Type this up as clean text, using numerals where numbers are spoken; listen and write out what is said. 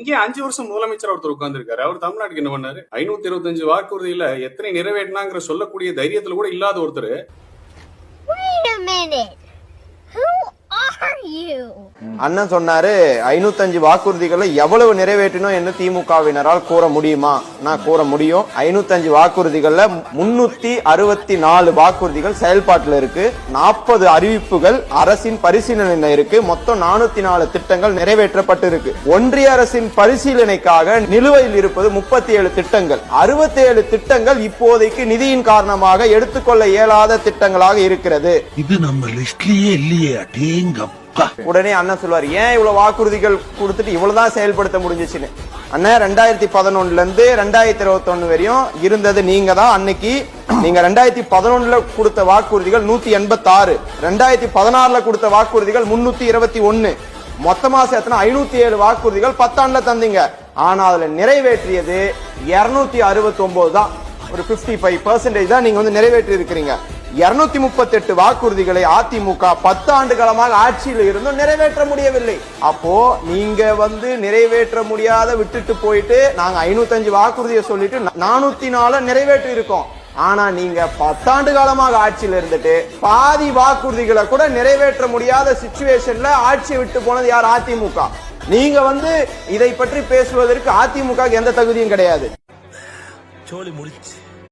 இங்கே 5 வருஷம் முதலமைச்சர் ஒருத்தர் உட்கார்ந்து இருக்காரு. அவர் தமிழ்நாட்டுக்கு என்ன பண்ணாரு? 525 வாக்குறுதியில எத்தனை நிறைவேற்றினாங்கிற சொல்லக்கூடிய தைரியத்துல கூட இல்லாத ஒருத்தர். அண்ணன் சொன்னாரு 505 வாக்குறுதிகளை எவ்வளவு நிறைவேற்றினோம் என்று திமுகவினரால் கூற முடியுமா? நான் கூற முடியும். 505 வாக்குறுதிகள்ல 364 வாக்குறுதிகள் செயல்பாட்டில் இருக்கு. 40 அறிவிப்புகள் அரசின் பரிசீலனை இருக்கு. மொத்தம் 404 திட்டங்கள் நிறைவேற்றப்பட்டு இருக்கு. ஒன்றிய அரசின் பரிசீலனைக்காக நிலுவையில் இருப்பது 37 திட்டங்கள். 67 திட்டங்கள் இப்போதைக்கு நிதியின் காரணமாக எடுத்துக்கொள்ள இயலாத திட்டங்களாக இருக்கிறது. இது நம்ம லிஸ்ட்லயே இல்லையே. உடனே அண்ணன் சொல்வார், ஏன் இவ்வளவு வாக்குறுதிகள் கொடுத்துட்டு இவ்வளவுதான் செயல்படுத்த முடிஞ்சிச்சுன்னு. அண்ணன் 2011 இருந்து 2021 வரையும் இருந்தது நீங்க தான். அன்னைக்கு நீங்க 2011 கொடுத்த வாக்குறுதிகள் 186, 2016 கொடுத்த வாக்குறுதிகள் 321, மொத்தமா சேர்த்தனா 507 வாக்குறுதிகள் 10 ஆண்டுல தந்தீங்க. ஆனா அதுல நிறைவேற்றியது 269 தான். ஒரு 55% தான் நீங்க நிறைவேற்றி இருக்கிறீங்க. 238 வாக்குறுதிகளை அதிமுக 10 ஆண்டு காலமாக ஆட்சியில் இருந்தும் நிறைவேற்ற முடியவில்லை. அப்போ நீங்க நிறைவேற்ற முடியாத விட்டுட்டு போயிட்டு நாங்க 505 வாக்குறுதியை சொல்லிட்டு 404 நிறைவேற்றி இருக்கோம். ஆனா நீங்க 10 ஆண்டு காலமாக ஆட்சியில் இருந்துட்டு பாதி வாக்குறுதிகளை கூட நிறைவேற்ற முடியாத சிச்சுவேஷன்ல ஆட்சியை விட்டு போனது யார்? அதிமுக. நீங்க இதை பற்றி பேசுவதற்கு அதிமுக எந்த தகுதியும் கிடையாது. சோலி முடிச்சு.